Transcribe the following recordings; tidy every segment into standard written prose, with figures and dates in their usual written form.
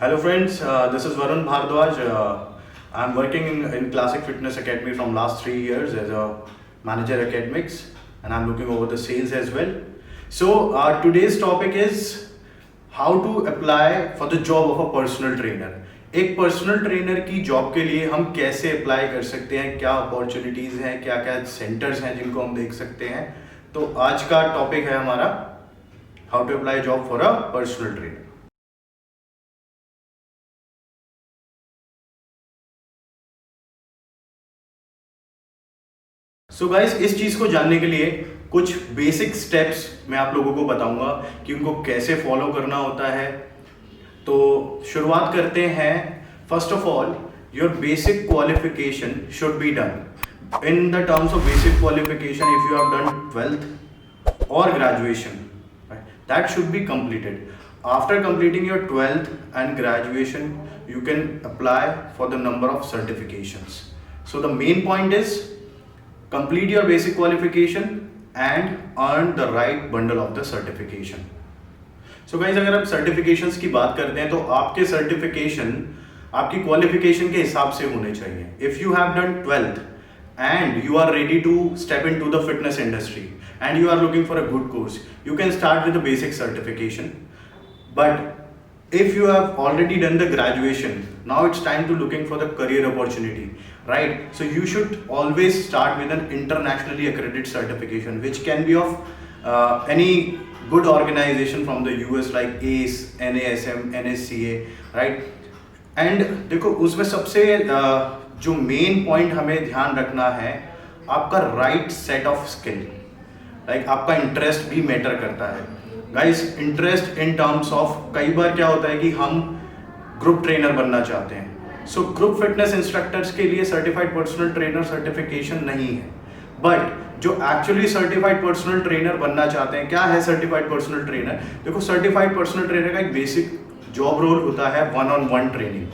Hello friends, this is Varun Bhardwaj. I'm working in Classic Fitness Academy from last 3 years as a manager academics, and I'm looking over the sales as well. So today's topic is how to apply for the job of a personal trainer. एक personal trainer की job के लिए हम कैसे apply कर सकते हैं, क्या अपॉर्चुनिटीज़ हैं, क्या क्या सेंटर्स हैं जिनको हम देख सकते हैं. तो आज का टॉपिक है हमारा how to apply job for a personal trainer. So guys, इस चीज़ को जानने के लिए कुछ बेसिक स्टेप्स मैं आप लोगों को बताऊंगा कि उनको कैसे फॉलो करना होता है. तो शुरुआत करते हैं. First of all, your basic qualification should be done in the terms of basic qualification. If you have done 12th और graduation, that should be completed. After completing your 12th and graduation, you can apply for the number of certifications. So the main point is complete your basic qualification and earn the right bundle of the certification. So guys, अगर आप certifications की बात करते हैं तो आपके certification आपकी qualification के हिसाब से होने चाहिए. If you have done 12th and you are ready to step into the fitness industry and you are looking for a good course, you can start with the basic certification. But if you have already done the graduation, now it's time to looking for the career opportunity, right? So you should always start with an internationally accredited certification which can be of any good organization from the US like ACE, NASM, NSCA, right? And देखो, उसमें सबसे जो main point हमें ध्यान रखना है, आपका right set of skill. Like आपका इंटरेस्ट भी मैटर करता है guys. Interest in terms of, कई बार क्या होता है कि हम ग्रुप ट्रेनर बनना चाहते हैं. सो ग्रुप फिटनेस इंस्ट्रक्टर्स के लिए सर्टिफाइड पर्सनल ट्रेनर सर्टिफिकेशन नहीं है. बट जो एक्चुअली सर्टिफाइड पर्सनल ट्रेनर बनना चाहते हैं, क्या है सर्टिफाइड पर्सनल ट्रेनर? देखो, सर्टिफाइड पर्सनल ट्रेनर का एक बेसिक जॉब रोल होता है 1-on-1 ट्रेनिंग,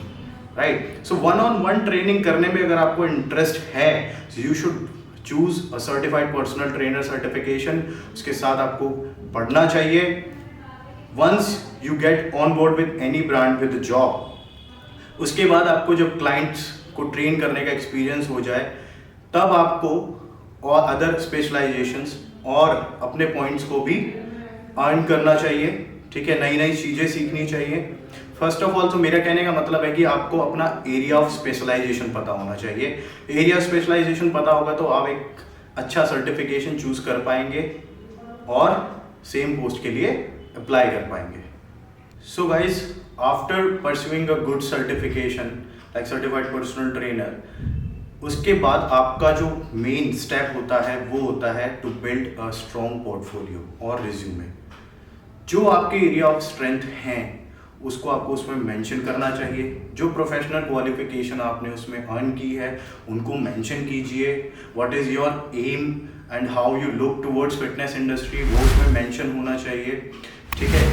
राइट? सो 1-on-1 ट्रेनिंग करने में अगर आपको इंटरेस्ट है, you should choose a certified personal trainer certification. उसके साथ आपको पढ़ना चाहिए. Once you get on board with any brand with job, उसके बाद आपको जब क्लाइंट्स को ट्रेन करने का एक्सपीरियंस हो जाए, तब आपको और अदर स्पेशलाइजेशंस और अपने पॉइंट्स को भी अर्न करना चाहिए. ठीक है, नई नई चीज़ें सीखनी चाहिए. फर्स्ट ऑफ ऑल, तो मेरा कहने का मतलब है कि आपको अपना एरिया ऑफ स्पेशलाइजेशन पता होना चाहिए. एरिया स्पेशलाइजेशन पता होगा तो आप एक अच्छा सर्टिफिकेशन चूज कर पाएंगे और सेम पोस्ट के लिए अप्लाई कर पाएंगे. So guys, after pursuing a good certification like certified personal trainer, उसके बाद आपका जो मेन स्टेप होता है वो होता है to build a strong portfolio और रिज्यूमे. जो आपके एरिया ऑफ स्ट्रेंथ हैं उसको आपको उसमें मेंशन करना चाहिए. जो प्रोफेशनल क्वालिफिकेशन आपने उसमें अर्न की है उनको मेंशन कीजिए. What is your aim and how you look towards fitness industry, वो उसमें मेंशन होना चाहिए. ठीक है,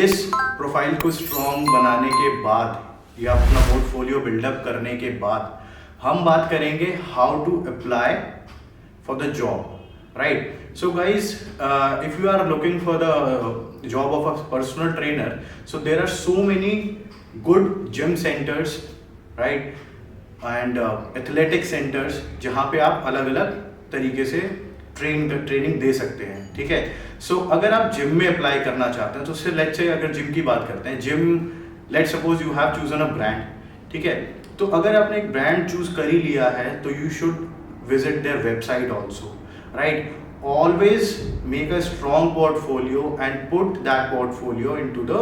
इस प्रोफाइल को स्ट्रॉन्ग बनाने के बाद या अपना पोर्टफोलियो बिल्डअप करने के बाद हम बात करेंगे how to apply for the job, right? So guys, if you are looking for the job of a personal trainer, so there are so many good gym centers, right? And athletic centers जहाँ पे आप अलग अलग तरीके से training दे सकते हैं. ठीक है, सो अगर आप जिम में अप्लाई करना चाहते हैं तो उससे लेट्स से अगर जिम की बात करते हैं, gym let's suppose you have chosen a brand. ठीक है, तो अगर आपने एक ब्रांड चूज कर ही लिया है तो you should visit their website also, right? Always make a strong portfolio and put that portfolio into the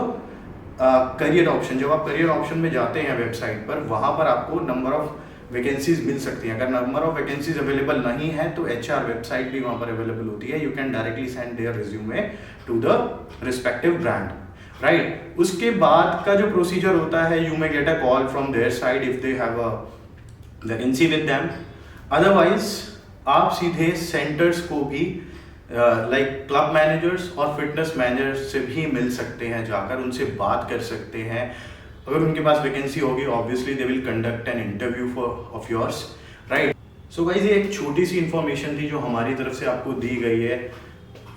career option. जब आप career option में जाते हैं वेबसाइट पर, वहाँ पर आपको नंबर ऑफ वैकेंसीज मिल सकती हैं. अगर नंबर ऑफ वैकेंसीज अवेलेबल नहीं है तो HR वेबसाइट भी वहाँ पर अवेलेबल होती है. You can directly send their resume to the respective brand, right? उसके बाद का जो प्रोसीजर होता है, you may get a call from there side if they have a vacancy with them. Otherwise आप सीधे सेंटर्स को भी लाइक क्लब मैनेजर्स और फिटनेस मैनेजर्स से भी मिल सकते हैं, जाकर उनसे बात कर सकते हैं. अगर उनके पास वैकेंसी होगी, obviously they will conduct an interview for of yours, right? So guys, ये एक छोटी सी इंफॉर्मेशन थी जो हमारी तरफ से आपको दी गई है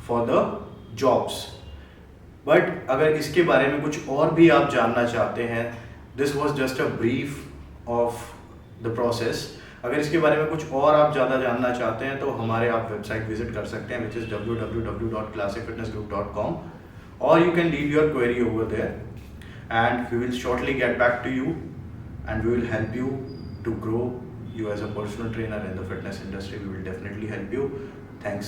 फॉर द जॉब्स. बट अगर इसके बारे में कुछ और भी आप जानना चाहते हैं this was just a brief of the process. अगर इसके बारे में कुछ और आप ज़्यादा जानना चाहते हैं तो हमारे आप वेबसाइट विजिट कर सकते हैं, which is www.classicfitnessgroup.com, or you can leave your query over there and we will shortly get back to you and we will help you to grow you as a personal trainer in the fitness industry. We will definitely help you. Thanks.